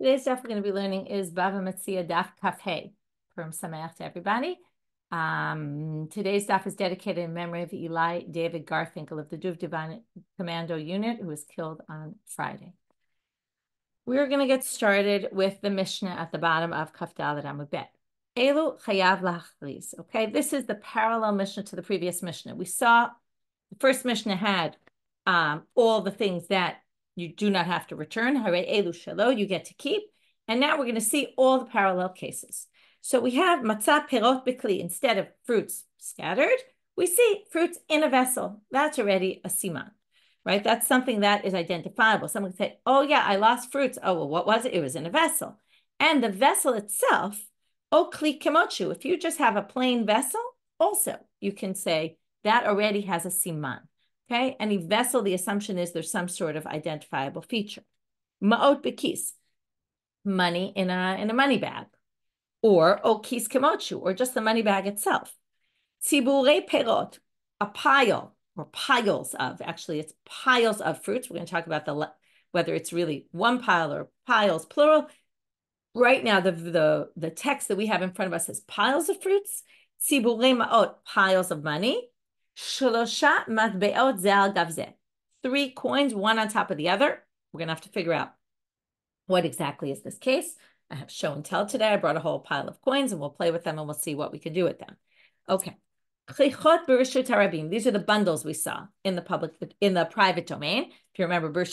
Today's daf we're going to be learning is Bava Metzia daf Kaf Hey. From Sameach to everybody. Today's daf is dedicated in memory of Eli David Garfinkel of the Duv Divine Commando Unit, who was killed on Friday. We're going to get started with the Mishna at the bottom of Kaf Daled Amud Bet. Elu chayav lachris. Okay, this is the parallel Mishnah to the previous Mishnah. We saw the first Mishnah had all the things that you do not have to return. Hare elu shalo, you get to keep. And now we're going to see all the parallel cases. So we have matzah perot bikli. Instead of fruits scattered, we see fruits in a vessel. That's already a siman, right? That's something that is identifiable. Someone can say, oh yeah, I lost fruits. Oh, well, what was it? It was in a vessel. And the vessel itself, oh kli kimochu. If you just have a plain vessel, also you can say that already has a siman. Okay, any vessel, the assumption is there's some sort of identifiable feature. Ma'ot bekis, money in a money bag, or kis kimochu, or just the money bag itself. Tzibure perot, a pile or piles of. Actually, it's piles of fruits. We're going to talk about whether it's really one pile or piles plural. Right now, the text that we have in front of us says piles of fruits. Tzibure ma'ot, piles of money. Shlosha matbeot ze al gav ze. 3 coins, one on top of the other. We're going to have to figure out what exactly is this case. I have show and tell today. I brought a whole pile of coins and we'll play with them and we'll see what we can do with them. Okay. These are the bundles we saw in the private domain. If you remember, I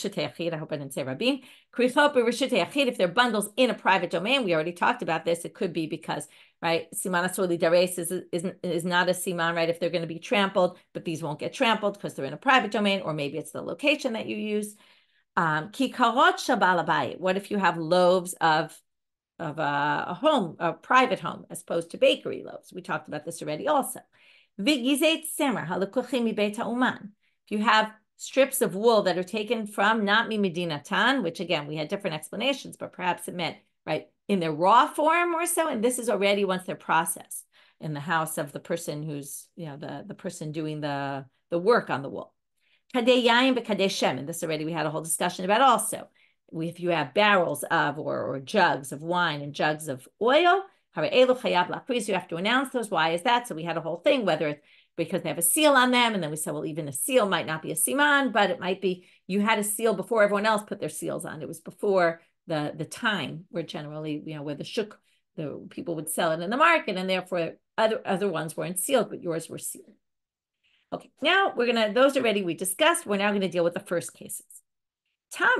hope I didn't say rabin. If they're bundles in a private domain, we already talked about this. It could be because, right, siman asoli dares is not a siman, right? If they're going to be trampled, but these won't get trampled because they're in a private domain, or maybe it's the location that you use. Kikarot shabalabayit. What if you have loaves of a home, a private home, as opposed to bakery loaves? We talked about this already also. If you have strips of wool that are taken from not mimedinatan, which again, we had different explanations, but perhaps it meant, right, in their raw form or so, and this is already once they're processed in the house of the person who's, the person doing the work on the wool. Kadei yayin v'kadei shem, and this already we had a whole discussion about also. If you have barrels of or jugs of wine and jugs of oil, you have to announce those. Why is that? So we had a whole thing, whether it's because they have a seal on them, and then we said, well, even a seal might not be a siman, but it might be you had a seal before everyone else put their seals on. It was before the time where generally, where the people would sell it in the market, and therefore other ones weren't sealed, but yours were sealed. Okay, now those already we discussed. We're now going to deal with the first cases.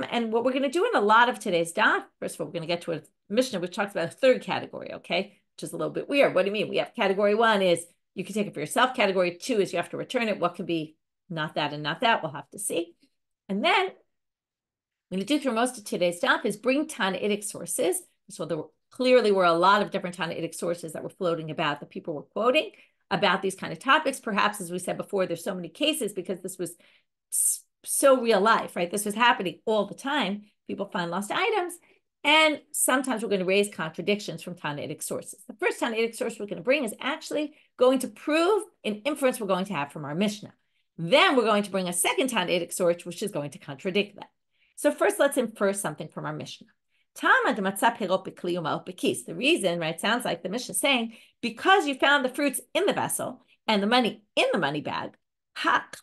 And what we're going to do in a lot of today's daf, first of all, we're going to get to a Mishnah which talks about a third category, okay, which is a little bit weird. What do you mean? We have category 1 is you can take it for yourself. Category 2 is you have to return it. What could be not that and not that? We'll have to see. And then I'm going to do through most of today's daf is bring Tanaitic sources. So there clearly were a lot of different Tanaitic sources that were floating about that people were quoting about these kind of topics. Perhaps, as we said before, there's so many cases because this was so real life, right? This was happening all the time. People find lost items. And sometimes we're going to raise contradictions from Tanaitic sources. The first Tanaitic source we're going to bring is actually going to prove an inference we're going to have from our Mishnah. Then we're going to bring a second Tanaitic source, which is going to contradict that. So first, let's infer something from our Mishnah. The reason, right, sounds like the Mishnah is saying, because you found the fruits in the vessel and the money in the money bag, but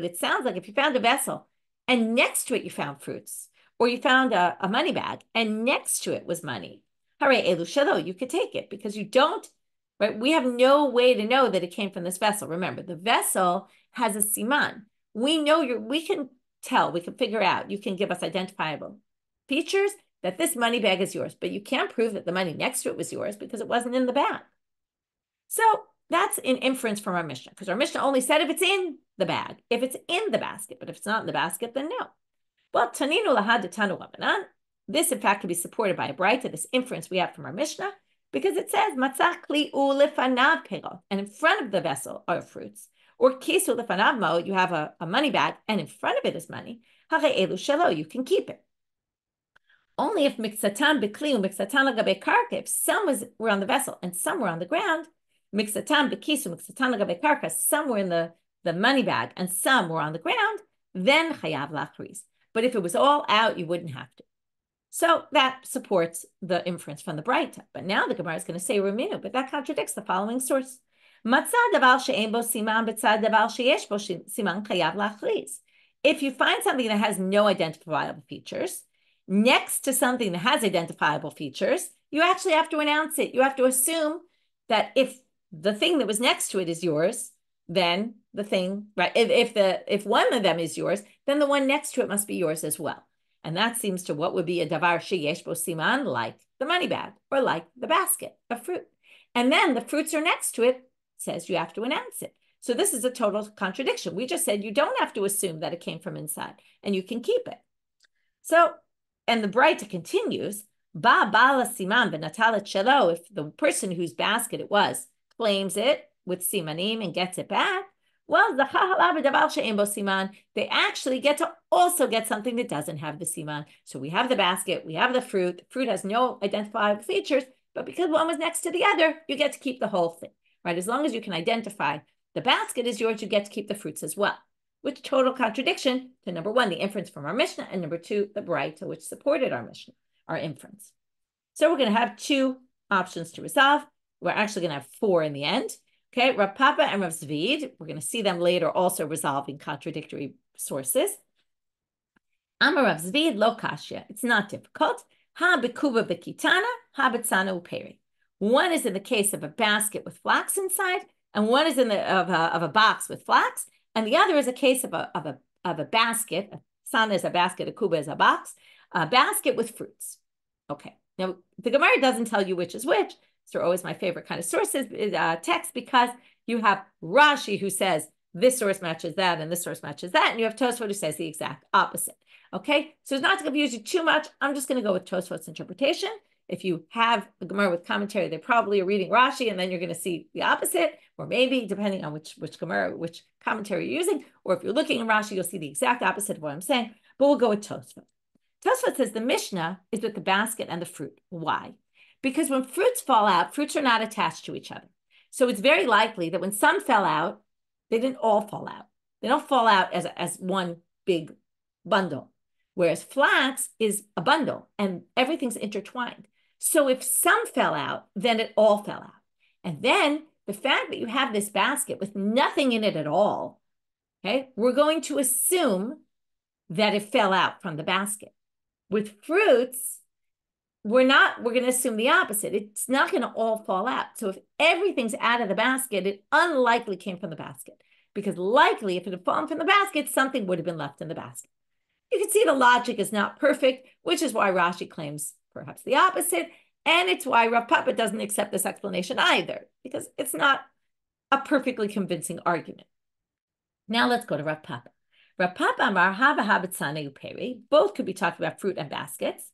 it sounds like if you found a vessel and next to it you found fruits, or you found a money bag and next to it was money, you could take it because you don't, right? We have no way to know that it came from this vessel. Remember, the vessel has a siman. We know we can tell, we can figure out, you can give us identifiable features that this money bag is yours, but you can't prove that the money next to it was yours because it wasn't in the bag. So that's an inference from our Mishnah, because our Mishnah only said if it's in the bag, if it's in the basket, but if it's not in the basket, then no. Well, taninu lahad de tanu Rabbanan. This, in fact, can be supported by a braita, this inference we have from our Mishnah, because it says matzah kli ulefanav perot, and in front of the vessel are fruits. Or kisu lefanav mo, you have a money bag, and in front of it is money. Hare elu shelo, you can keep it. Only if mixatan bekli mixatan lagabe karka, if some were on the vessel and some were on the ground, mixatan bekisu mixatan lagabe karka, some were in the money bag and some were on the ground, then chayav lachris. But if it was all out, you wouldn't have to. So that supports the inference from the braita. But now the Gemara is going to say Raminu, but that contradicts the following source. If you find something that has no identifiable features next to something that has identifiable features, you actually have to announce it. You have to assume that if the thing that was next to it is yours, then the thing, right? If one of them is yours, then the one next to it must be yours as well. And that seems to what would be a davar sheyesh bo siman, like the money bag or like the basket of fruit. And then the fruits are next to it, says you have to announce it. So this is a total contradiction. We just said you don't have to assume that it came from inside and you can keep it. So, and the braita continues, ba bala siman benatalat shelo, if the person whose basket it was claims it with simanim and gets it back, well, they actually get to also get something that doesn't have the siman. So we have the basket, we have the fruit. The fruit has no identifiable features, but because one was next to the other, you get to keep the whole thing, right? As long as you can identify the basket is yours, you get to keep the fruits as well, which total contradiction to number one, the inference from our Mishnah, and number two, the braita, which supported our Mishnah, our inference. So we're going to have two options to resolve. We're actually going to have four in the end. Okay, Rav Papa and Rav Zevid, we're going to see them later also resolving contradictory sources. Amar Rav Zevid, lo kashya, it's not difficult. Ha bekuba bekitana, ha betzana uperi. One is in the case of a basket with flax inside, and one is in the of a box with flax, and the other is a case of a basket. A sana is a basket, a kuba is a box, a basket with fruits. Okay, now the Gemara doesn't tell you which is which. They're always my favorite kind of sources, text, because you have Rashi who says this source matches that and this source matches that, and you have Tosfot who says the exact opposite. Okay, so it's not to confuse you too much. I'm just going to go with Tosfot's interpretation. If you have the Gemara with commentary, they probably are reading Rashi, and then you're going to see the opposite, or maybe depending on which Gemara, which commentary you're using, or if you're looking in Rashi, you'll see the exact opposite of what I'm saying. But we'll go with Tosfot. Tosfot says the Mishnah is with the basket and the fruit. Why? Because when fruits fall out, fruits are not attached to each other. So it's very likely that when some fell out, they didn't all fall out. They don't fall out as one big bundle, whereas flax is a bundle and everything's intertwined. So if some fell out, then it all fell out. And then the fact that you have this basket with nothing in it at all, okay, we're going to assume that it fell out from the basket. With fruits, we're going to assume the opposite. It's not going to all fall out. So if everything's out of the basket, it unlikely came from the basket, because likely if it had fallen from the basket, something would have been left in the basket. You can see the logic is not perfect, which is why Rashi claims perhaps the opposite. And it's why Rav Papa doesn't accept this explanation either, because it's not a perfectly convincing argument. Now let's go to Rav Papa. Rav Papa amar hava habetzane uperi. Both could be talking about fruit and baskets.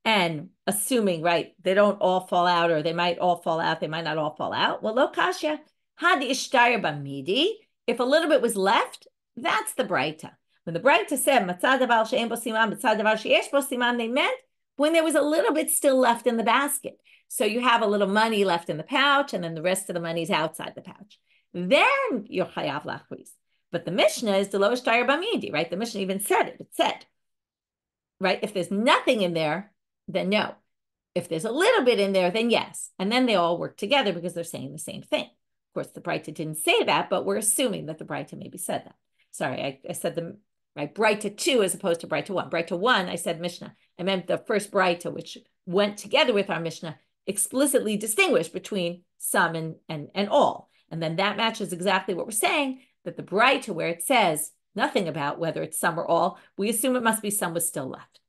And assuming, right, they don't all fall out, or they might all fall out, they might not all fall out. Well, lo kashya, had ishtayr b'midi. If a little bit was left, that's the braita. When the braita said, matzah davar she'en bo siman, matzah davar she'yesh bo siman, they meant when there was a little bit still left in the basket. So you have a little money left in the pouch, and then the rest of the money is outside the pouch. Then you're chayav lachris. But the Mishnah is the lo ishtayr b'midi, right? The Mishnah even said it. It said, right, if there's nothing in there, then no. If there's a little bit in there, then yes. And then they all work together because they're saying the same thing. Of course, the braita didn't say that, but we're assuming that the braita maybe said that. Sorry, I said the right braita 2 as opposed to braita 1. Braita 1, I said Mishnah. I meant the first braita, which went together with our Mishnah, explicitly distinguished between some and all. And then that matches exactly what we're saying, that the braita where it says nothing about whether it's some or all, we assume it must be some was still left.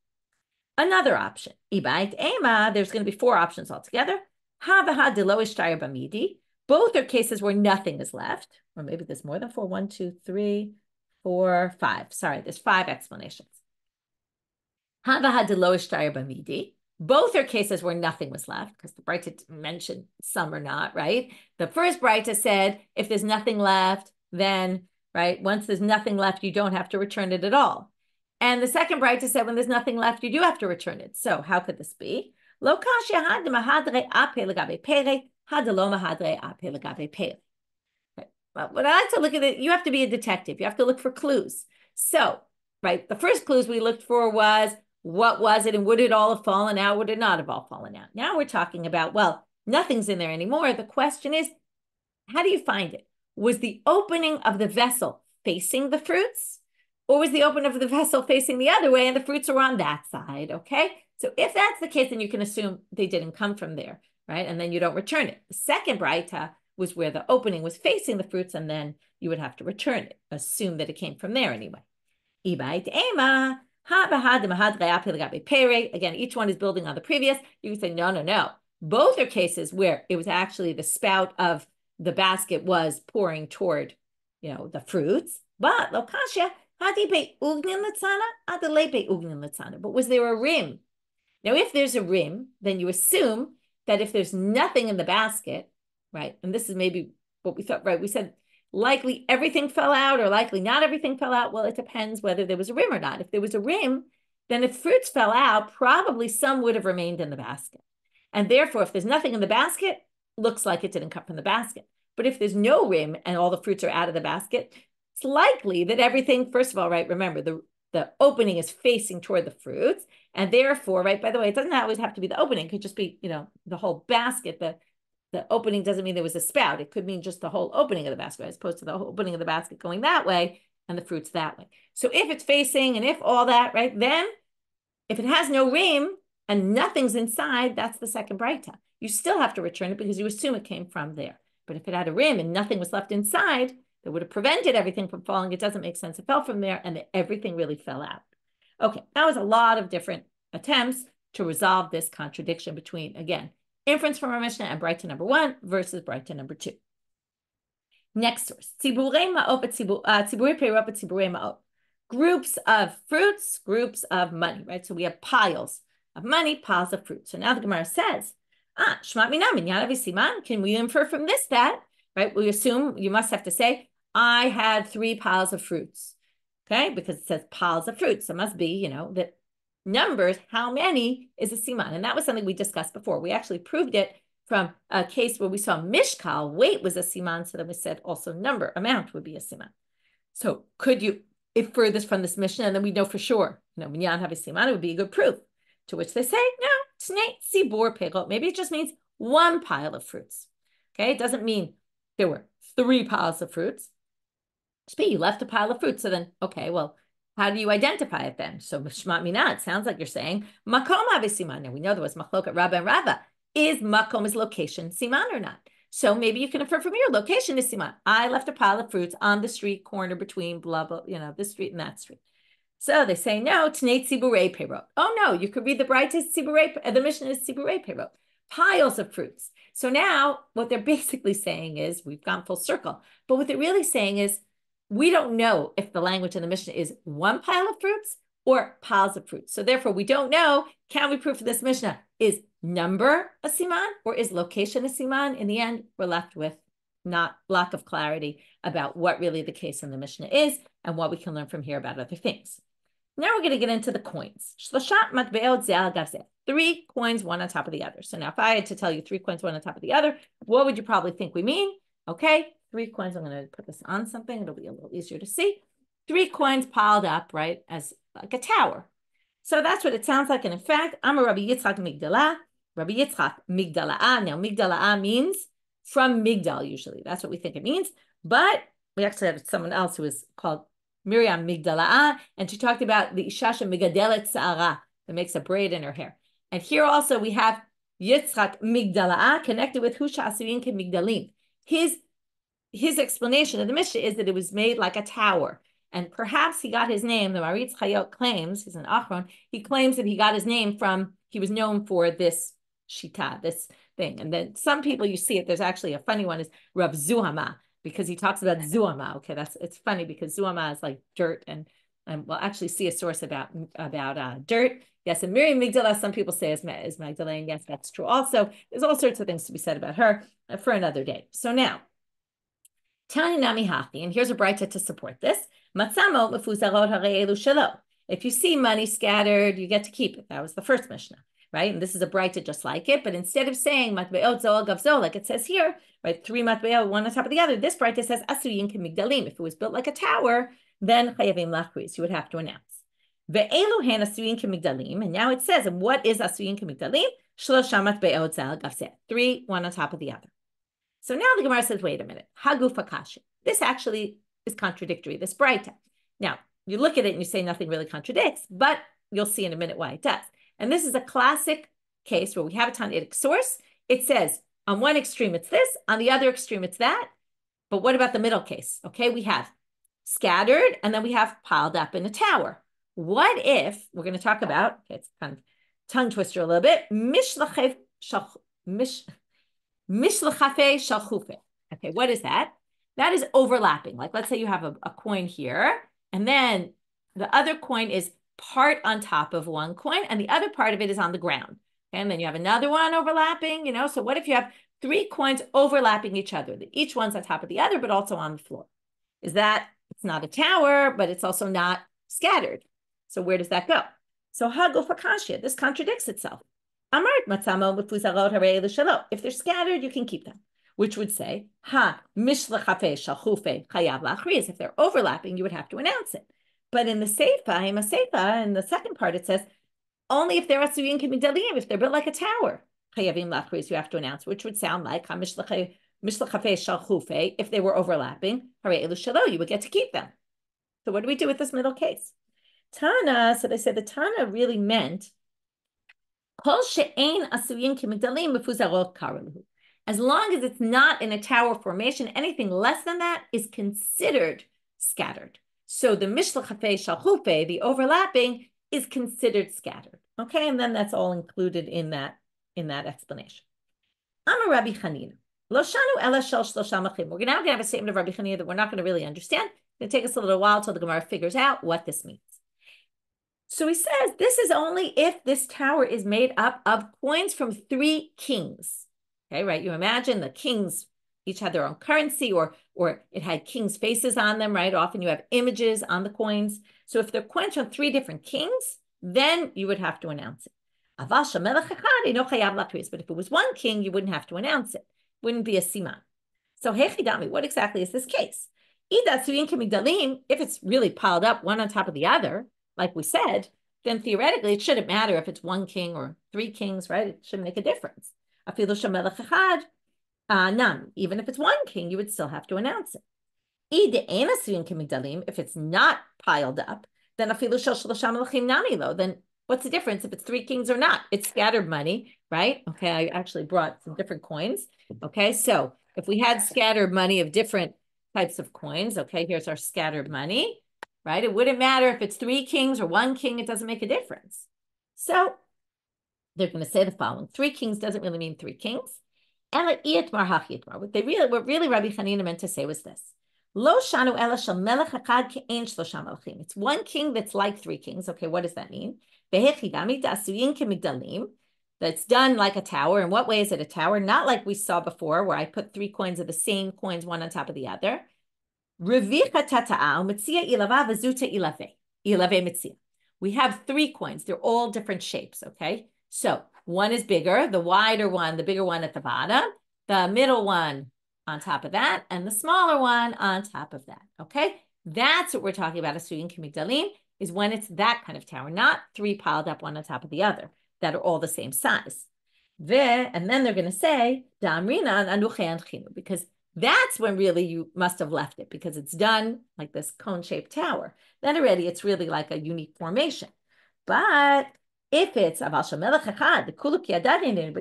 Another option, ibait ema, there's going to be 4 options altogether. Ha de lo ishtayr b'midi. Both are cases where nothing is left, or maybe there's more than 4. 1, 2, 3, 4, 5. Sorry, there's 5 explanations. Ha de lo ishtayr b'midi. Both are cases where nothing was left, because the braita mentioned some or not, right? The first braita said, if there's nothing left, then, right, once there's nothing left, you don't have to return it at all. And the second braita said, when there's nothing left, you do have to return it. So how could this be? Lo kashya had mahadre ape legabe pere, had lo mahadre ape legabe pere. Well, when I like to look at it, you have to be a detective. You have to look for clues. So right? The first clues we looked for was, what was it and would it all have fallen out? Would it not have all fallen out? Now we're talking about, well, nothing's in there anymore. The question is, how do you find it? Was the opening of the vessel facing the fruits? Or was the opening of the vessel facing the other way and the fruits were on that side, okay? So if that's the case, then you can assume they didn't come from there, right? And then you don't return it. The second braita was where the opening was facing the fruits and then you would have to return it, assume that it came from there anyway. Again, each one is building on the previous. You can say, no. Both are cases where it was actually the spout of the basket was pouring toward, the fruits. But lokasha, but was there a rim? Now, if there's a rim, then you assume that if there's nothing in the basket, right? And this is maybe what we thought, right? We said likely everything fell out or likely not everything fell out. Well, it depends whether there was a rim or not. If there was a rim, then if fruits fell out, probably some would have remained in the basket. And therefore, if there's nothing in the basket, looks like it didn't come from the basket. But if there's no rim and all the fruits are out of the basket, it's likely that everything, first of all, right, remember, the opening is facing toward the fruits. And therefore, right, by the way, it doesn't always have to be the opening. It could just be, the whole basket. The opening doesn't mean there was a spout. It could mean just the whole opening of the basket as opposed to the whole opening of the basket going that way and the fruits that way. So if it's facing and if all that, right, then if it has no rim and nothing's inside, that's the second braita. You still have to return it because you assume it came from there. But if it had a rim and nothing was left inside, that would have prevented everything from falling. It doesn't make sense. It fell from there and everything really fell out. Okay, that was a lot of different attempts to resolve this contradiction between, again, inference from our Mishnah and braita number 1 versus braita number 2. Next source, groups of fruits, groups of money, right? So we have piles of money, piles of fruit. So now the Gemara says, can we infer from this that, right? We assume you must have to say, I had 3 piles of fruits, okay? Because it says piles of fruits. So it must be, that numbers, how many is a siman. And that was something we discussed before. We actually proved it from a case where we saw mishkal, weight was a siman. So then we said also number, amount would be a siman. So could you infer this from this Mishnah? And then we know for sure, minyan have a siman, it would be a good proof. To which they say, no, tnei tzibur pegel. Maybe it just means 1 pile of fruits. Okay, it doesn't mean there were 3 piles of fruits. You left a pile of fruits. So then, okay, well, how do you identify it then? So Shmat Mina, it sounds like you're saying makom have siman. Now we know there was machloket Rabba and Rava. Is makom, is location siman or not? So maybe you can infer from your location is siman. I left a pile of fruits on the street corner between blah blah, this street and that street. So they say no, tnei tziburei perot. Oh no, you could read the braita tziburei. The Mishnah is tziburei perot, piles of fruits. So now what they're basically saying is we've gone full circle. But what they're really saying is we don't know if the language in the Mishnah is 1 pile of fruits or piles of fruits. So therefore, we don't know, can we prove for this Mishnah, is number a siman or is location a siman? In the end, we're left with lack of clarity about what really the case in the Mishnah is and what we can learn from here about other things. Now we're going to get into the coins. 3 coins, one on top of the other. So now if I had to tell you 3 coins, one on top of the other, what would you probably think we mean? Okay, 3 coins. I'm going to put this on something. It'll be a little easier to see. 3 coins piled up, right, as like a tower. So that's what it sounds like. And in fact, I'm a Rabbi Yitzchak Migdalah. Rabbi Yitzchak Migdala'ah. Now, Migdala'ah means from Migdal, usually. That's what we think it means. But we actually have someone else who is called Miriam Migdala'ah, and she talked about the Ishasha Migadelet Sa'ara that makes a braid in her hair. And here also we have Yitzchak Migdala'ah connected with Husha Asirin Migdalim. His explanation of the Mishnah is that it was made like a tower. And perhaps he got his name, the Maritz Chayot claims, he's an Achron, he claims that he got his name from, he was known for this shita, this thing. And then some people, you see it, there's actually a funny one, is Rav Zuhama, because he talks about Zuhama. Okay, it's funny because Zuhama is like dirt, and we'll actually see a source about dirt. Yes, and Miriam Migdalah, some people say is Magdalene. Yes, that's true. Also, there's all sorts of things to be said about her for another day. So now, Tani Nami Hachi, and here's a braita to support this. Matzamo mefuzarot harei elu shelo. If you see money scattered, you get to keep it. That was the first Mishnah, right? And this is a braita just like it, but instead of saying matbeot zo gav zo, like it says here, right, 3 matbeot, one on top of the other, this braita says asuyin kemigdalim. If it was built like a tower, then chayavim lachris, you would have to announce. Ve'elu hen asuyin k'migdalim, and now it says, and what is asuyin k'migdalim? Shlosha matbe'ot zal gafseh, 3, one on top of the other. So now the Gemara says, wait a minute, haguf hakash. This actually is contradictory, this braita. Now, you look at it and you say nothing really contradicts, but you'll see in a minute why it does. And this is a classic case where we have a Tannaitic source. It says, on one extreme it's this, on the other extreme it's that. But what about the middle case? Okay, we have scattered, and then we have piled up in a tower. What if, we're going to talk about, okay, it's kind of tongue twister a little bit, mishlachafe shalchufe. Okay, what is that? That is overlapping. Like, let's say you have a coin here, and then the other coin is part on top of one coin, and the other part of it is on the ground. Okay? And then you have another one overlapping, so what if you have 3 coins overlapping each other? Each one's on top of the other, but also on the floor. Is that, it's not a tower, but it's also not scattered. So where does that go? So haguf hakashya, this contradicts itself. If they're scattered, you can keep them, which would say, if they're overlapping, you would have to announce it. But in the seifa, in the second part, it says, only if they're asuyin k'migdalim, if they're built like a tower, you have to announce, which would sound like if they were overlapping, you would get to keep them. So what do we do with this middle case? Tana, so they said the Tana really meant as long as it's not in a tower formation, anything less than that is considered scattered. So the mishlachafe shalchufe, the overlapping, is considered scattered. Okay, and then that's all included in that explanation. Amar Rabbi Chanina. Lo shanu ela shel shlosha machim. We're now going to have a statement of Rabbi Chanina that we're not going to really understand. It's going to take us a little while till the Gemara figures out what this means. So he says this is only if this tower is made up of coins from 3 kings. Okay, right? You imagine the kings each had their own currency, or it had kings' faces on them, right? Often you have images on the coins. So if they're coins from 3 different kings, then you would have to announce it. But if it was 1 king, you wouldn't have to announce it. It wouldn't be a siman. So hechidami, what exactly is this case? If it's really piled up one on top of the other, like we said, then theoretically it shouldn't matter if it's 1 king or 3 kings, right? It shouldn't make a difference. Even if it's 1 king, you would still have to announce it. If it's not piled up, then then what's the difference if it's 3 kings or not? It's scattered money, right? Okay, I actually brought some different coins. Okay, so if we had scattered money of different types of coins, okay, here's our scattered money, right? It wouldn't matter if it's 3 kings or 1 king, it doesn't make a difference. So they're going to say the following: 3 kings doesn't really mean 3 kings. What really Rabbi Chanina meant to say was this: Lo shanu ela shel melech hakad ke'ein shlosha malachim. It's 1 king that's like 3 kings. Okay, what does that mean? That's done like a tower. In what way is it a tower? Not like we saw before, where I put 3 coins of the same coins, one on top of the other. We have 3 coins. They're all different shapes, okay? So one is bigger, the wider one, the bigger one at the bottom, the middle one on top of that, and the smaller one on top of that, okay? That's what we're talking about, asuyin k'migdalim, is when it's that kind of tower, not 3 piled up one on top of the other, that are all the same size. And then they're going to say, because that's when really you must have left it, because it's done like this cone-shaped tower. Then already it's really like a unique formation. But if it's but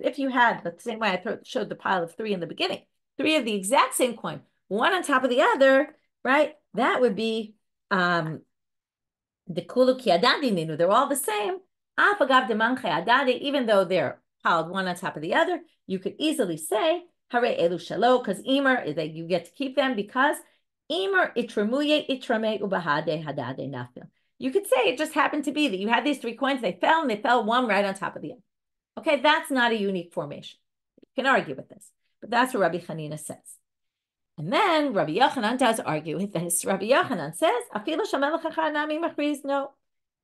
if you had the same way I showed the pile of 3 in the beginning, 3 of the exact same coin, one on top of the other, right? That would be the kulu ki adadininu. They're all the same. Even though they're piled one on top of the other, you could easily say hare elu shelo, because imer is that you get to keep them, because imer itramuye itrame ubahade hadade nafil. You could say it just happened to be that you had these 3 coins, they fell one right on top of the other. Okay, that's not a unique formation. You can argue with this, but that's what Rabbi Chanina says. And then Rabbi Yochanan does argue with this. Rabbi Yochanan says, no,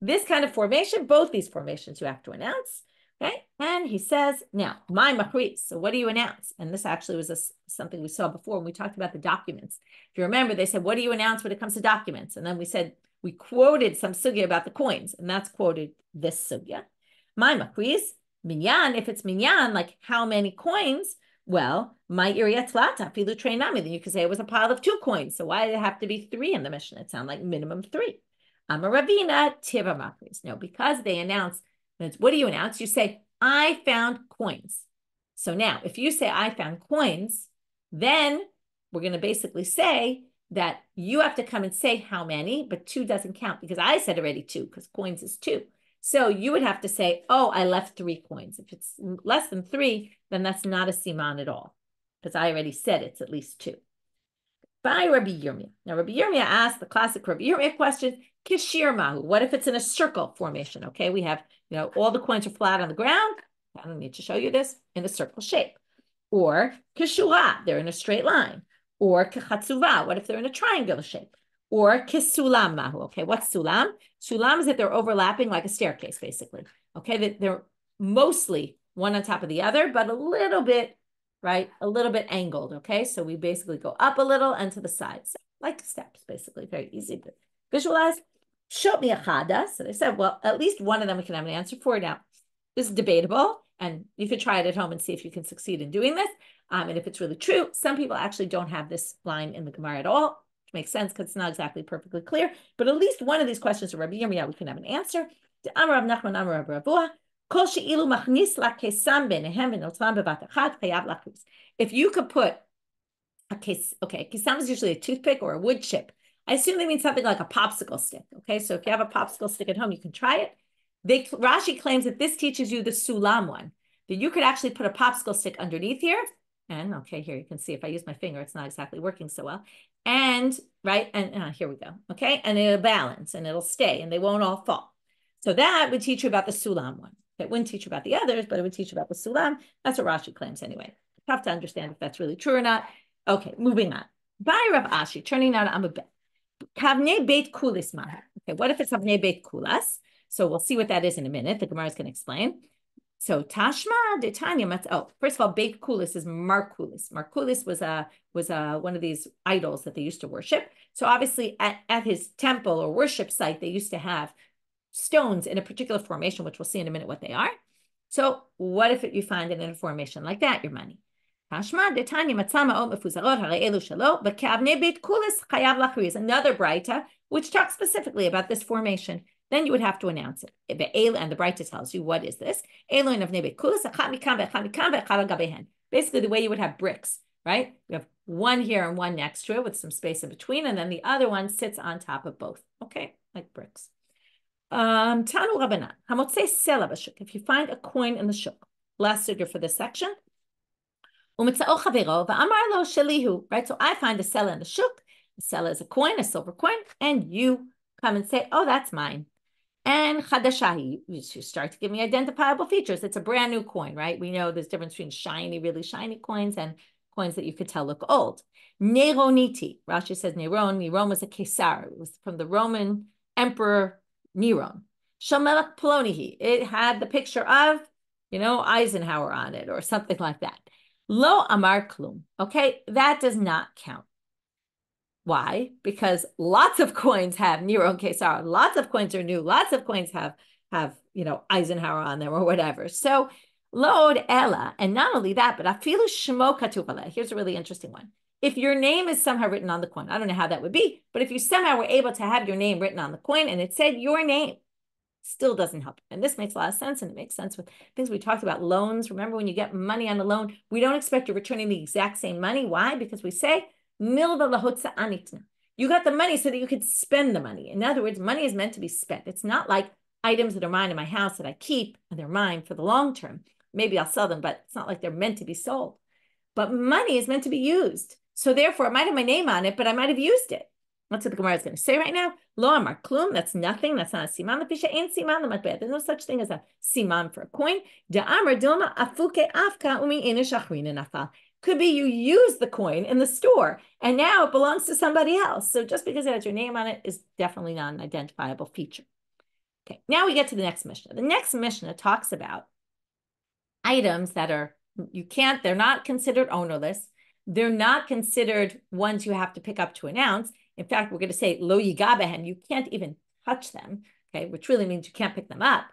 this kind of formation, both these formations you have to announce. Okay, and he says, now, my machris. So what do you announce? And this actually was something we saw before when we talked about the documents. If you remember, they said, what do you announce when it comes to documents? And then we said, we quoted some sugya about the coins, and that's quoted this sugya. My machris, minyan, if it's minyan, like how many coins? Well, my iriat tlata, filu treinami, then you could say it was a pile of 2 coins. So why did it have to be 3 in the Mishnah? It sounds like minimum 3. Amar Ravina, tiva machris. No, because they announced, what do you announce? You say, I found coins. So now, if you say, I found coins, then we're going to basically say that you have to come and say how many, but 2 doesn't count because I said already 2 because coins is 2. So you would have to say, oh, I left 3 coins. If it's less than 3, then that's not a siman at all because I already said it's at least 2. By Rabbi Yirmiyah. Now, Rabbi Yirmiyah asked the classic Rabbi Yirmiyah question, Kishir Mahu. What if it's in a circle formation? Okay, we have, all the coins are flat on the ground. I don't need to show you this, in a circle shape. Or Kishura, they're in a straight line. Or Kechatsuva, what if they're in a triangular shape? Or Kisulam Mahu. Okay, what's Sulam? Sulam is that they're overlapping like a staircase, basically. Okay, that they're mostly one on top of the other, but a little bit, right? A little bit angled, okay? So we basically go up a little and to the sides, like steps, basically. Very easy to visualize. Shot me a chada. So they said, well, at least one of them we can have an answer for. Now, this is debatable, and you could try it at home and see if you can succeed in doing this. And if it's really true, some people actually don't have this line in the Gemara at all, which makes sense because it's not exactly perfectly clear. But at least one of these questions of Rabbi Yirmiyah, we can have an answer. Amar Rav Nachman, Amar Rav Ravua. If you could put a case, okay, kisam is usually a toothpick or a wood chip. I assume they mean something like a popsicle stick. Okay, so if you have a popsicle stick at home, you can try it. Rashi claims that this teaches you the sulam one, that you could actually put a popsicle stick underneath here. And okay, here you can see if I use my finger, it's not exactly working so well. And right, and here we go. Okay, and it'll balance and it'll stay and they won't all fall. So that would teach you about the sulam one. It wouldn't teach you about the others, but it would teach you about the sulam. That's what Rashi claims anyway. Tough to understand if that's really true or not. Okay, moving on. By Rav Ashi, turning now to Amabet. Kavnei beit kulis mahu. Okay, what if it's kavnei beit kulas? So we'll see what that is in a minute. The Gemara is going to explain. So Tashma de Tanya. Oh, first of all, beit kulis is Markulis. Markulis was one of these idols that they used to worship. So obviously at his temple or worship site, they used to have stones in a particular formation, which we'll see in a minute what they are. So what if you find it in a formation like that, your money? Another braita, which talks specifically about this formation. Then you would have to announce it. And the braita tells you, what is this? Basically, the way you would have bricks, right? You have one here and one next to it with some space in between, and then the other one sits on top of both. Okay, like bricks. Tanu Rabbanit, Hamotzei Sela b'shuk. If you find a coin in the shuk, last figure for this section. Right? So I find a sela in the shuk. The sela is a coin, a silver coin, and you come and say, oh, that's mine. And chadashahi, you start to give me identifiable features. It's a brand new coin, right? We know there's a difference between shiny, really shiny coins and coins that you could tell look old. Neroniti, Rashi says Neron. Neron was a Caesar. It was from the Roman Emperor Neron. Shamelach Polonihi. It had the picture of, Eisenhower on it or something like that. Lo amar klum. Okay, that does not count. Why? Because lots of coins have Nero and Caesar. Lots of coins are new. Lots of coins have Eisenhower on them or whatever. So load ella, and not only that, but afilu shmo katuv. Here's a really interesting one. If your name is somehow written on the coin, I don't know how that would be, but if you somehow were able to have your name written on the coin and it said your name, still doesn't help. And this makes a lot of sense, and it makes sense with things we talked about, loans. Remember, when you get money on a loan, we don't expect you returning the exact same money. Why? Because we say, milva lahotza anitna. You got the money so that you could spend the money. In other words, money is meant to be spent. It's not like items that are mine in my house that I keep and they're mine for the long term. Maybe I'll sell them, but it's not like they're meant to be sold. But money is meant to be used. So therefore, it might have my name on it, but I might have used it. That's what the Gemara is going to say right now. Lo amar klum, that's nothing. That's not a siman. Ain't siman l'matbeh. There's no such thing as a siman for a coin. Da amar dilma afuke afka umi inish achrina nafal. Could be you use the coin in the store and now it belongs to somebody else. So just because it has your name on it is definitely not an identifiable feature. Okay, now we get to the next Mishnah. The next Mishnah talks about items that are, they're not considered ownerless. They're not considered ones you have to pick up to announce. In fact, we're going to say lo yigabehen, you can't even touch them, okay, which really means you can't pick them up.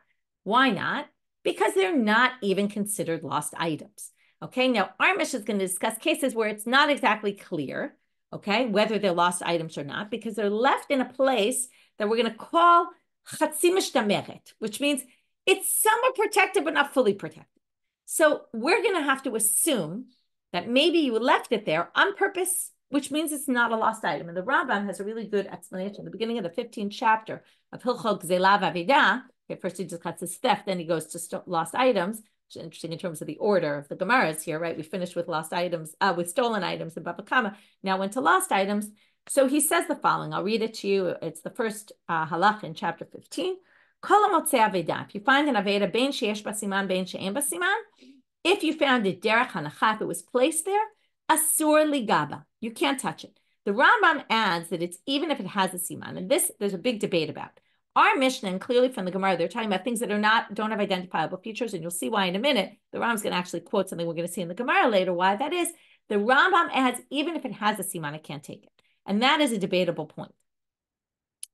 Why not? Because they're not even considered lost items. Okay, now our Mishnah is going to discuss cases where it's not exactly clear, okay, whether they're lost items or not, because they're left in a place that we're going to call chatzi mishtameret, which means it's somewhat protected, but not fully protected. So we're going to have to assume that maybe you left it there on purpose, which means it's not a lost item. And the Rambam has a really good explanation. At the beginning of the 15th chapter of Hilchot Gzelav Avidah, okay, first he discusses theft, then he goes to lost items, which is interesting in terms of the order of the Gemaras here, right? We finished with lost items, with stolen items in Bava Kama, now went to lost items. So he says the following, I'll read it to you. It's the first halach in chapter 15. If you find an Aveda, bein sheyesh basiman, bein she'en basiman, if you found it derech hanachah, if it was placed there, asur ligaba, you can't touch it. The Rambam adds that it's even if it has a siman, and this there's a big debate about. Our Mishna, and clearly from the Gemara, they're talking about things that don't have identifiable features, and you'll see why in a minute. The Rambam's going to actually quote something we're going to see in the Gemara later, why that is. The Rambam adds, even if it has a siman, I can't take it. And that is a debatable point.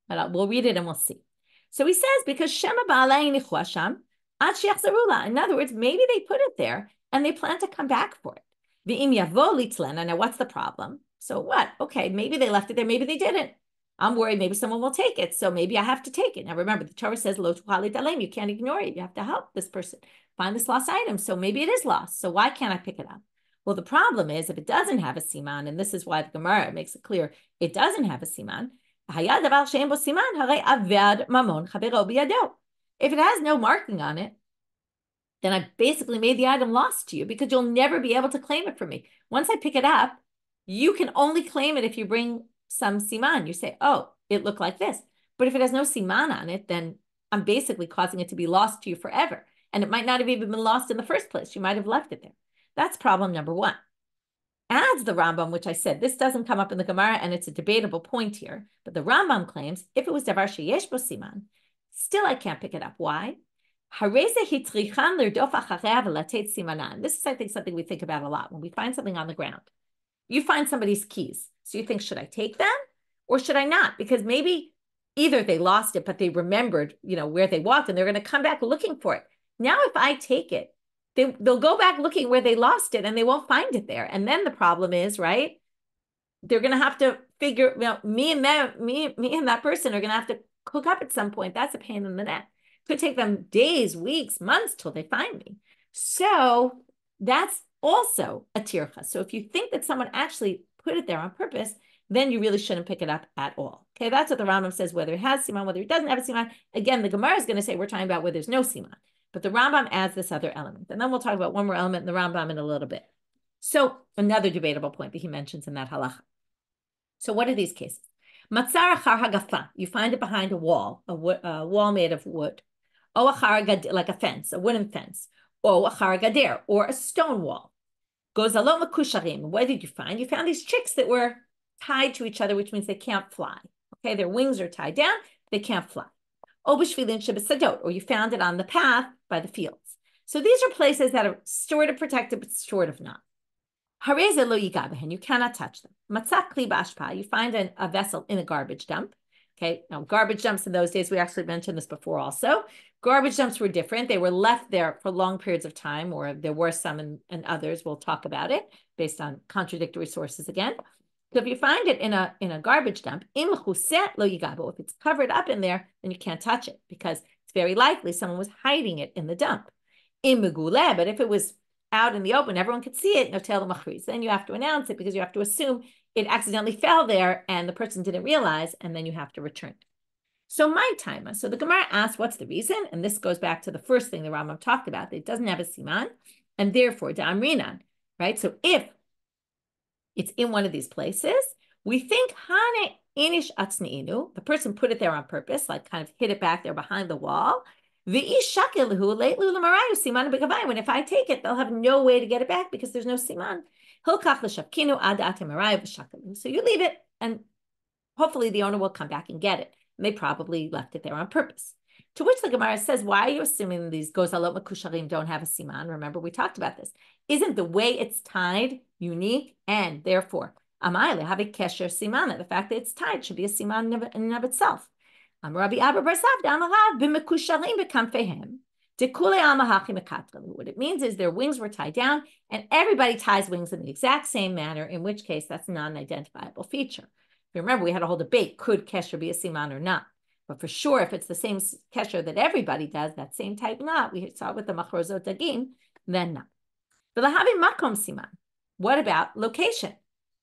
But we'll read it and we'll see. So he says, because Shema Ba'alei nichu Hasham, ad she'yachzaru la. In other words, maybe they put it there and they plan to come back for it. V'im yavo litzlena. Now, what's the problem? So what? Okay, maybe they left it there, maybe they didn't. I'm worried maybe someone will take it, so maybe I have to take it. Now remember, the Torah says, lo tuchal litalem, you can't ignore it. You have to help this person find this lost item. So maybe it is lost. So why can't I pick it up? Well, the problem is if it doesn't have a siman, and this is why the Gemara makes it clear, it doesn't have a siman. If it has no marking on it, then I basically made the item lost to you because you'll never be able to claim it from me. Once I pick it up, you can only claim it if you bring some siman. You say, oh, it looked like this. But if it has no siman on it, then I'm basically causing it to be lost to you forever. And it might not have even been lost in the first place. You might have left it there. That's problem number one. Adds the Rambam, which I said, this doesn't come up in the Gemara, and it's a debatable point here. But the Rambam claims, if it was davar sheyesh bo siman, still I can't pick it up. Why? This is, I think, something we think about a lot when we find something on the ground. You find somebody's keys. So you think, should I take them or should I not? Because maybe either they lost it, but they remembered, where they walked, and they're going to come back looking for it. Now, if I take it, they'll go back looking where they lost it and they won't find it there. And then the problem is, right? They're going to have to figure, me and that person are going to have to hook up at some point. That's a pain in the neck. Could take them days, weeks, months till they find me. So that's also a tircha. So if you think that someone actually put it there on purpose, then you really shouldn't pick it up at all. Okay, that's what the Rambam says, whether it has siman, whether it doesn't have a siman. Again, the Gemara is going to say we're talking about where there's no siman. But the Rambam adds this other element. And then we'll talk about one more element in the Rambam in a little bit. So another debatable point that he mentions in that halacha. So what are these cases? Matzar achar hagafa. You find it behind a wall, a wall made of wood. O achar gader, like a fence, a wooden fence. O achar gader, or a stone wall. Gozalot makusharim. What did you find? You found these chicks that were tied to each other, which means they can't fly. Okay, their wings are tied down, they can't fly. Or you found it on the path by the fields. So these are places that are sort of protected, but sort of not. You cannot touch them. You find a vessel in a garbage dump. Okay, now garbage dumps in those days, we actually mentioned this before also. Garbage dumps were different. They were left there for long periods of time, or there were some and others. We'll talk about it based on contradictory sources again. So if you find it in a garbage dump, if it's covered up in there, then you can't touch it because it's very likely someone was hiding it in the dump. But if it was out in the open, everyone could see it, then you have to announce it because you have to assume it accidentally fell there and the person didn't realize, and then you have to return it. So my timer. So the Gemara asks, what's the reason? And this goes back to the first thing the Rambam talked about, that it doesn't have a siman, and therefore da'amrinan, right? So if it's in one of these places, we think hane inish atzniinu, the person put it there on purpose, like kind of hid it back there behind the wall. When if I take it, they'll have no way to get it back because there's no siman. So you leave it, and hopefully the owner will come back and get it. And they probably left it there on purpose. To which the Gemara says, why are you assuming these gozalot mekusharim don't have a siman? Remember, we talked about this. Isn't the way it's tied unique? And therefore, amayle have a kesher simana. The fact that it's tied should be a siman in and of itself. Rabbi Abba Barsav Amarav b'mekusharim b'kamfehem. What it means is their wings were tied down, and everybody ties wings in the exact same manner, in which case that's not an identifiable feature. Remember, we had a whole debate, could kesher be a siman or not? But for sure, if it's the same kesher that everybody does, that same type knot, we saw it with the machrozot dagim, then not. But lahavi makom siman. What about location?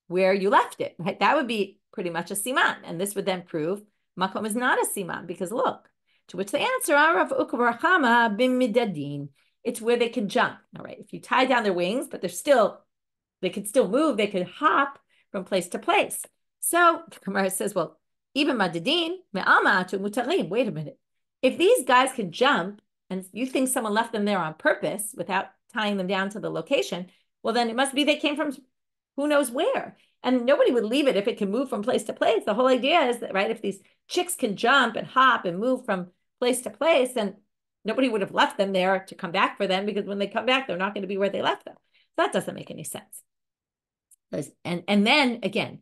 Where you left it, right? That would be pretty much a siman, and this would then prove makom is not a siman, because look, to which the answer, it's where they can jump. All right, if you tie down their wings, but they can still move, they could hop from place to place. So Gemara says, well, even madadin, wait a minute. If these guys can jump, and you think someone left them there on purpose without tying them down to the location, well, then it must be they came from who knows where. And nobody would leave it if it can move from place to place. The whole idea is that, right, if these chicks can jump and hop and move from place to place, and nobody would have left them there to come back for them, because when they come back, they're not going to be where they left them. So that doesn't make any sense. And then again,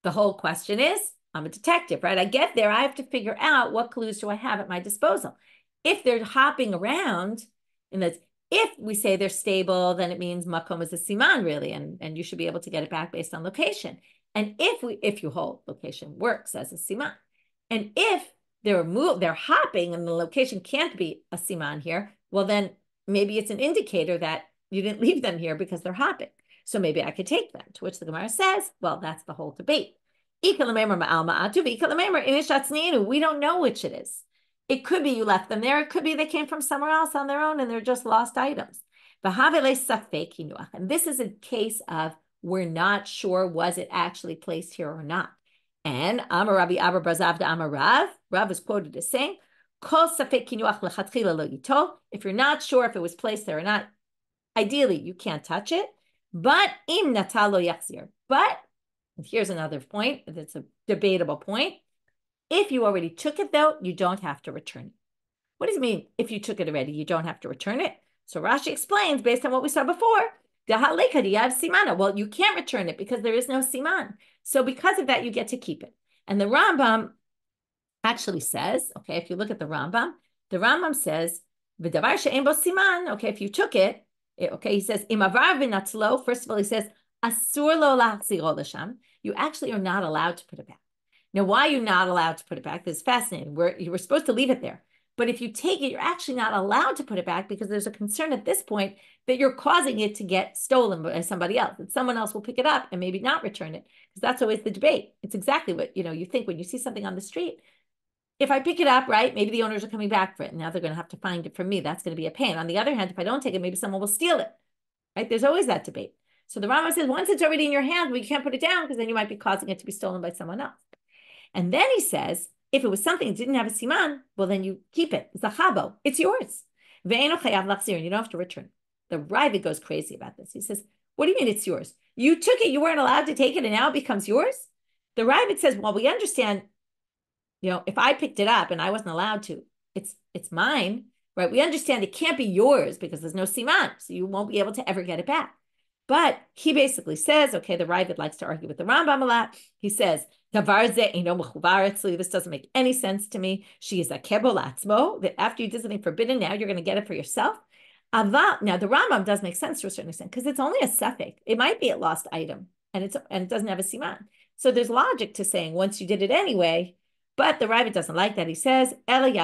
the whole question is, I'm a detective, right? I get there, I have to figure out what clues do I have at my disposal. If they're hopping around, and that's, if we say they're stable, then it means makom is a siman, really, and you should be able to get it back based on location. And if you hold location works as a siman, and if they're hopping and the location can't be a siman here, well, then maybe it's an indicator that you didn't leave them here because they're hopping. So maybe I could take them, to which the Gemara says, well, that's the whole debate. We don't know which it is. It could be you left them there. It could be they came from somewhere else on their own and they're just lost items. And this is a case of we're not sure, was it actually placed here or not. And Amar Rabbi Abba Brazav da Amar Rav, Rav is quoted as saying, if you're not sure if it was placed there or not, ideally you can't touch it. But im natalo yachzir. But here's another point. It's a debatable point. If you already took it, though, you don't have to return it. What does it mean? If you took it already, you don't have to return it. So Rashi explains, based on what we saw before, well, you can't return it because there is no siman. So because of that, you get to keep it. And the Rambam actually says, okay, if you look at the Rambam says, v'davar she'en bo siman, okay, if you took it, okay, he says, im avar v'natzlo, first of all, he says, asur lo lachziro l'sham, you actually are not allowed to put it back. Now, why are you not allowed to put it back? This is fascinating. You were supposed to leave it there. But if you take it, you're actually not allowed to put it back because there's a concern at this point that you're causing it to get stolen by somebody else, that someone else will pick it up and maybe not return it, because that's always the debate. It's exactly what, you think when you see something on the street. If I pick it up, right, maybe the owners are coming back for it. And now they're going to have to find it from me. That's going to be a pain. On the other hand, if I don't take it, maybe someone will steal it, right? There's always that debate. So the Rambam says, once it's already in your hand, well, you can't put it down because then you might be causing it to be stolen by someone else. And then he says, if it was something that didn't have a siman, well, then you keep it. It's a chabo. It's yours. And you don't have to return it. The Ravid goes crazy about this. He says, what do you mean it's yours? You took it, you weren't allowed to take it, and now it becomes yours? The Ravid says, well, we understand, if I picked it up and I wasn't allowed to, it's mine, right? We understand it can't be yours because there's no siman, so you won't be able to ever get it back. But he basically says, okay, the Ravid likes to argue with the Rambam a lot. He says, this doesn't make any sense to me. She is a kebolatzmo, that after you did something forbidden, now you're going to get it for yourself. Now the Rambam does make sense to a certain extent because it's only a suffix. It might be a lost item and it doesn't have a siman. So there's logic to saying once you did it anyway, but the Ravid doesn't like that. He says, you have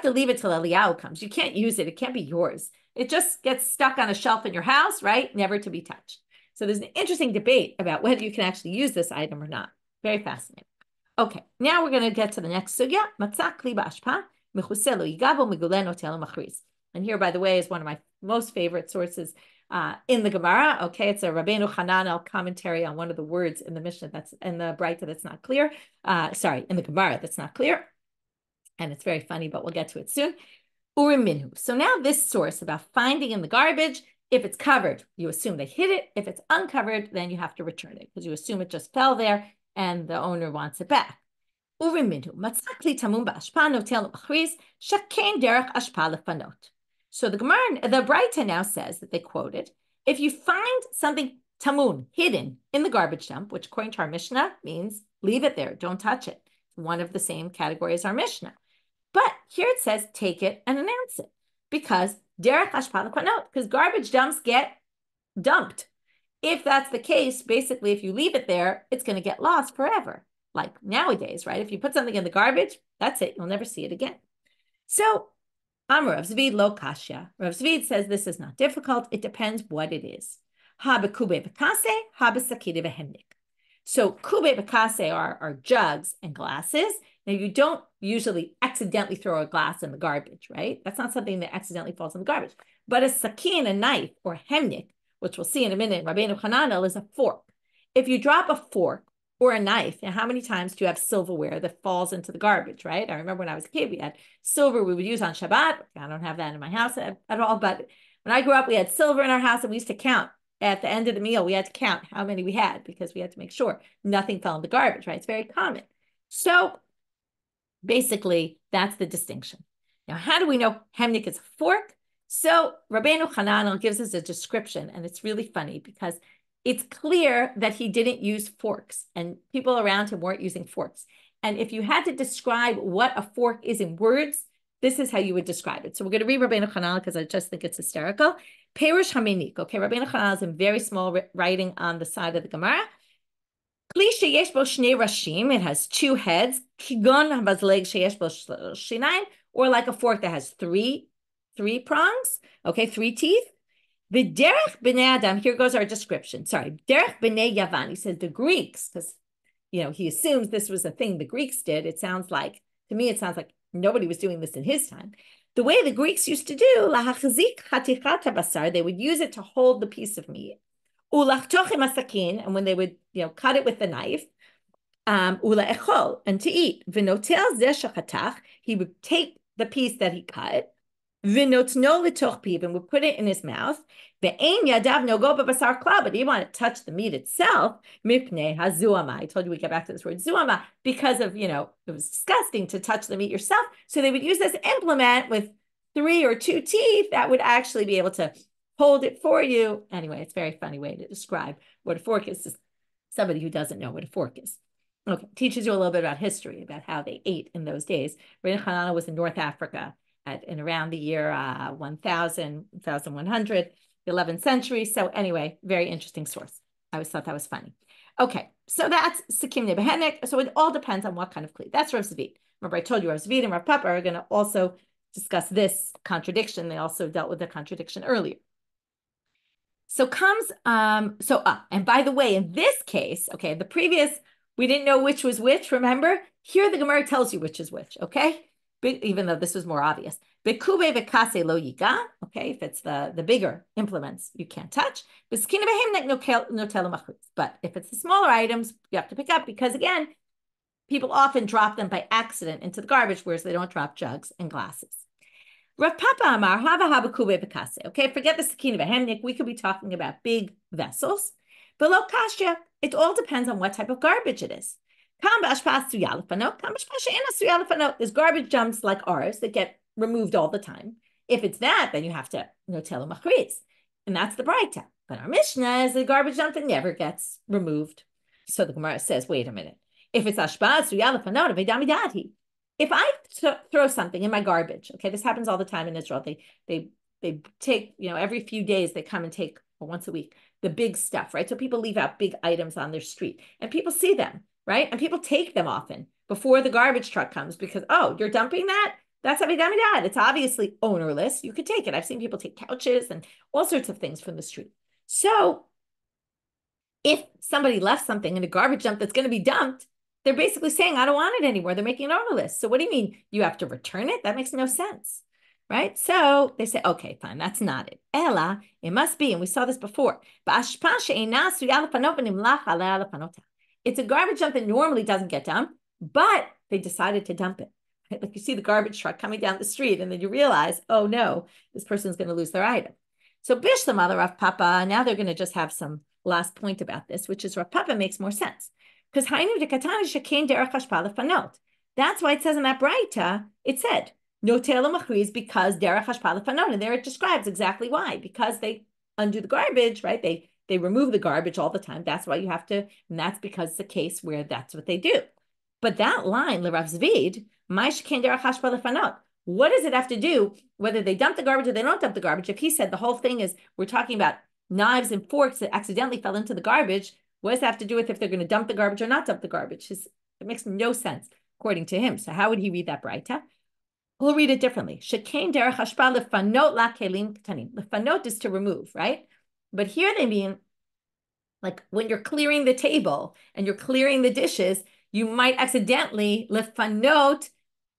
to leave it till Eliyahu comes. You can't use it. It can't be yours. It just gets stuck on a shelf in your house, right? Never to be touched. So there's an interesting debate about whether you can actually use this item or not. Very fascinating. Okay, now we're going to get to the next sugya. And here, by the way, is one of my most favorite sources in the Gemara. Okay, it's a Rabbeinu Hananel commentary on one of the words in the Mishna that's in the braita that's not clear. In the Gemara that's not clear. And it's very funny, but we'll get to it soon. Urim minhu. So now this source about finding in the garbage, if it's covered, you assume they hid it. If it's uncovered, then you have to return it because you assume it just fell there and the owner wants it back. Uriminhu, matzakli tamun ba'ashpa notel machriz, shaken derech ashpa lefanot. So the Gemara, the braita now says that they quoted, if you find something tamun, hidden in the garbage dump, which according to our Mishna means leave it there, don't touch it. One of the same category as our Mishna. But here it says take it and announce it, because derech ashpa lefanot, because garbage dumps get dumped. If that's the case, basically, if you leave it there, it's going to get lost forever. Like nowadays, right? If you put something in the garbage, that's it. You'll never see it again. So, Amar Rav Zevid lo kasha. Rav Zevid says this is not difficult. It depends what it is. Ha bekube bekase, ha besakide behemnik. So, kube bekase are jugs and glasses. Now, you don't usually accidentally throw a glass in the garbage, right? That's not something that accidentally falls in the garbage. But a sakin, a knife, or hemnik, which we'll see in a minute, Rabbeinu Hananel, is a fork. If you drop a fork or a knife, now how many times do you have silverware that falls into the garbage, right? I remember when I was a kid, we had silver we would use on Shabbat. I don't have that in my house at all, but when I grew up, we had silver in our house and we used to count. At the end of the meal, we had to count how many we had because we had to make sure nothing fell in the garbage, right? It's very common. So basically, that's the distinction. Now, how do we know hemnik is a fork? So Rabbeinu Hananel gives us a description, and it's really funny because it's clear that he didn't use forks, and people around him weren't using forks. And if you had to describe what a fork is in words, this is how you would describe it. So we're going to read Rabbeinu Hananel because I just think it's hysterical. Perush haminik. Okay, Rabbeinu Hananel is in very small writing on the side of the Gemara. Kli sheyesh bo shnei rashim. It has two heads. Kigon hazleg sheyesh bo shinaim, or like a fork that has three prongs, okay, 3 teeth. The derech b'nei Adam, here goes our description. Sorry, derech b'nei Yavan. He says the Greeks, because, he assumes this was a thing the Greeks did. To me, it sounds like nobody was doing this in his time. The way the Greeks used to do, lahachzik hatichat basar, they would use it to hold the piece of meat. Ulachtoch masakin, and when they would, cut it with the knife, ula echol, and to eat. V'notel zeh shachatach, he would take the piece that he cut, v'notno litoch piv, and would put it in his mouth. Ve'ein yadav nogo b'basar klal, but he didn't want to touch the meat itself. Mipnei hazuama. I told you we get back to this word zuama because of, it was disgusting to touch the meat yourself. So they would use this implement with 3 or 2 teeth that would actually be able to hold it for you. Anyway, it's a very funny way to describe what a fork is to somebody who doesn't know what a fork is. Okay, teaches you a little bit about history, about how they ate in those days. Rabbeinu Hananel was in North Africa in around the year 1100, the 11th century. So anyway, very interesting source. I always thought that was funny. Okay, so that's Sakim Nebehenek. So it all depends on what kind of kli. That's Rav Zevid. Remember, I told you Rav Zevid and Rav Papa are going to also discuss this contradiction. They also dealt with the contradiction earlier. So and by the way, in this case, okay, the previous, we didn't know which was which, remember? Here the Gemara tells you which is which, okay? Even though this was more obvious. Bekube vekase lo yiga, okay, if it's the bigger implements, you can't touch. But if it's the smaller items, you have to pick up because, again, people often drop them by accident into the garbage, whereas they don't drop jugs and glasses. Rav Papa Amar, hava kube bekase. Okay, forget the sakin v'hemnik. We could be talking about big vessels. But lo kasha, it all depends on what type of garbage it is. There's garbage dumps like ours that get removed all the time. If it's that, then you have to tell machriz. And that's the braita. But our Mishna is a garbage dump that never gets removed. So the Gemara says, wait a minute. If it's ashpaz suyalafanot, vedamidati. If I throw something in my garbage, okay, this happens all the time in Israel. They take, every few days they come and take, or once a week, the big stuff, right? So people leave out big items on their street and people see them, right? And people take them often before the garbage truck comes because, oh, you're dumping that? That's avidamidad. It's obviously ownerless. You could take it. I've seen people take couches and all sorts of things from the street. So if somebody left something in a garbage dump that's going to be dumped, they're basically saying, I don't want it anymore. They're making it ownerless. So what do you mean? You have to return it? That makes no sense, right? So they say, okay, fine, that's not it. Ella, it must be, and we saw this before. It's a garbage dump that normally doesn't get dumped, but they decided to dump it. Right? Like you see the garbage truck coming down the street, and then you realize, oh no, this person's going to lose their item. So Bish the mother of Papa, now they're going to just have some last point about this, which is Rav Papa makes more sense. Because That's why it says in that braita, it said, no tela machriz, because derech hashpah lefanot. And there it describes exactly why. Because they undo the garbage, right? They remove the garbage all the time. That's why you have to, and that's because it's a case where that's what they do. But that line, l'Rav Zevid, ma'ishkein derech hashpah lefanot. What does it have to do, whether they dump the garbage or they don't dump the garbage? If he said the whole thing is, we're talking about knives and forks that accidentally fell into the garbage, what does that have to do with if they're going to dump the garbage or not dump the garbage? It makes no sense, according to him. So how would he read that braita? We'll read it differently. Shekain derech hashpah lefanot lakelim ktanim. Lefanot is to remove, right? But here they mean, like when you're clearing the table and you're clearing the dishes, you might accidentally lefanot,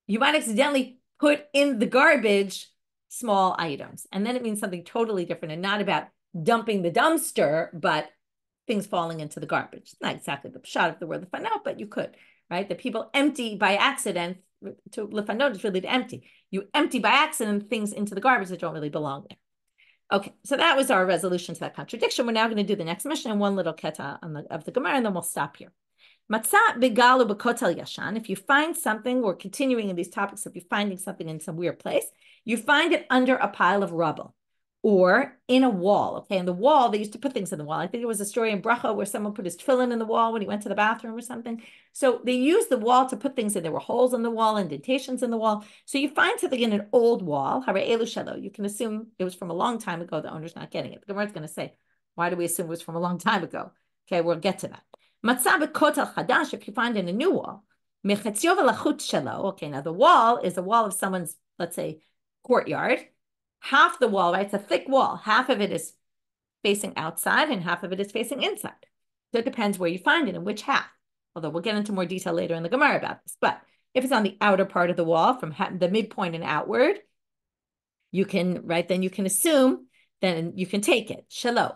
you might accidentally put in the garbage small items. And then it means something totally different and not about dumping the dumpster, but things falling into the garbage. It's not exactly the pshat of the word lefanot, but you could, right? The people empty by accident. To lefanot is really to empty. You empty by accident things into the garbage that don't really belong there. Okay, so that was our resolution to that contradiction. We're now going to do the next Mishna and one little keta of the Gemara, and then we'll stop here. Matzah begalu b'kotel yashan. If you find something, we're continuing in these topics. If you're finding something in some weird place, you find it under a pile of rubble or in a wall. Okay, in the wall, they used to put things in the wall. I think it was a story in Bracha where someone put his tefillin in the wall when he went to the bathroom or something. So they used the wall to put things in. There were holes in the wall, indentations in the wall. So you find something in an old wall. You can assume it was from a long time ago. The owner's not getting it. The Gemara is going to say, why do we assume it was from a long time ago? Okay, we'll get to that. Matzah b'kotel chadash, if you find in a new wall. Okay, now the wall is a wall of someone's, let's say, courtyard. Half the wall, right? It's a thick wall. Half of it is facing outside and half of it is facing inside. So it depends where you find it and which half. Although we'll get into more detail later in the Gemara about this. But if it's on the outer part of the wall, from the midpoint and outward, you can, right? Then you can assume, then you can take it. Shalom.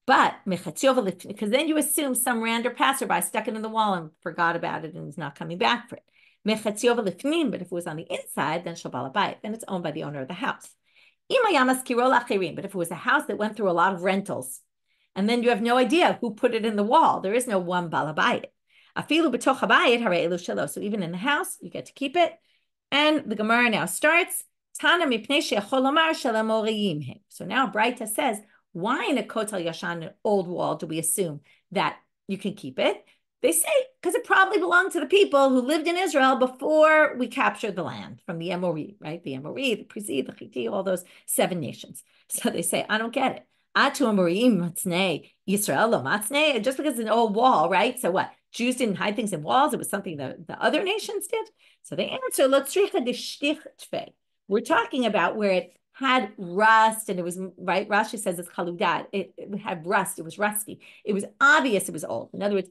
But because then you assume some random passerby stuck it in the wall and forgot about it and is not coming back for it. But if it was on the inside, then shabalabayit, then it's owned by the owner of the house. But if it was a house that went through a lot of rentals, and then you have no idea who put it in the wall, there is no one balabayit. So even in the house, you get to keep it. And the Gemara now starts. So now braita says, why in a kotel yashan, an old wall, do we assume that you can keep it? They say, because it probably belonged to the people who lived in Israel before we captured the land from the Amori, right? The Amori, the Prizi, the Chiti, all those 7 nations. So they say, I don't get it. Atu Amorim matznei, Yisrael lo matznei. Just because it's an old wall, right? So what? Jews didn't hide things in walls. It was something the other nations did. So they answer, we're talking about where it had rust and it was, right? Rashi says it's chaludat. It had rust. It was rusty. It was obvious it was old. In other words,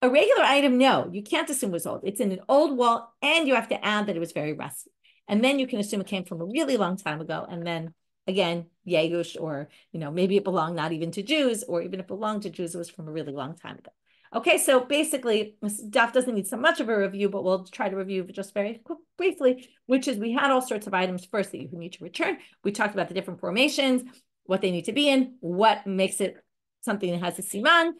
a regular item, no, you can't assume it was old. It's in an old wall, and you have to add that it was very rusty. And then you can assume it came from a really long time ago. And then, again, Yegush, or, maybe it belonged not even to Jews, or even if it belonged to Jews, it was from a really long time ago. Okay, so basically, this daf doesn't need so much of a review, but we'll try to review just very briefly, which is we had all sorts of items first that you need to return. We talked about the different formations, what they need to be in, what makes it something that has a siman.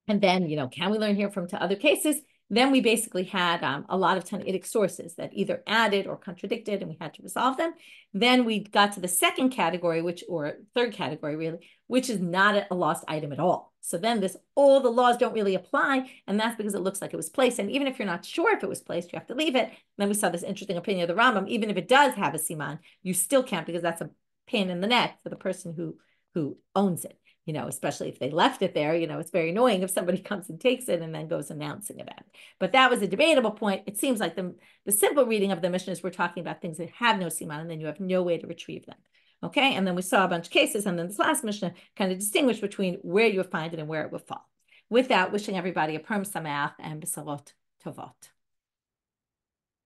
And then, can we learn here from to other cases? Then we basically had a lot of Tanaitic sources that either added or contradicted, and we had to resolve them. Then we got to the second category, or third category really, which is not a lost item at all. So then all the laws don't really apply, and that's because it looks like it was placed. And even if you're not sure if it was placed, you have to leave it. And then we saw this interesting opinion of the Rambam, even if it does have a siman, you still can't, because that's a pain in the neck for the person who owns it. Especially if they left it there, it's very annoying if somebody comes and takes it and then goes announcing about it. But that was a debatable point. It seems like the simple reading of the Mishna is we're talking about things that have no siman, and then you have no way to retrieve them. Okay, and then we saw a bunch of cases, and then this last Mishna kind of distinguished between where you would find it and where it would fall. With that, wishing everybody a Purim Sameach and B'Sarot Tovot.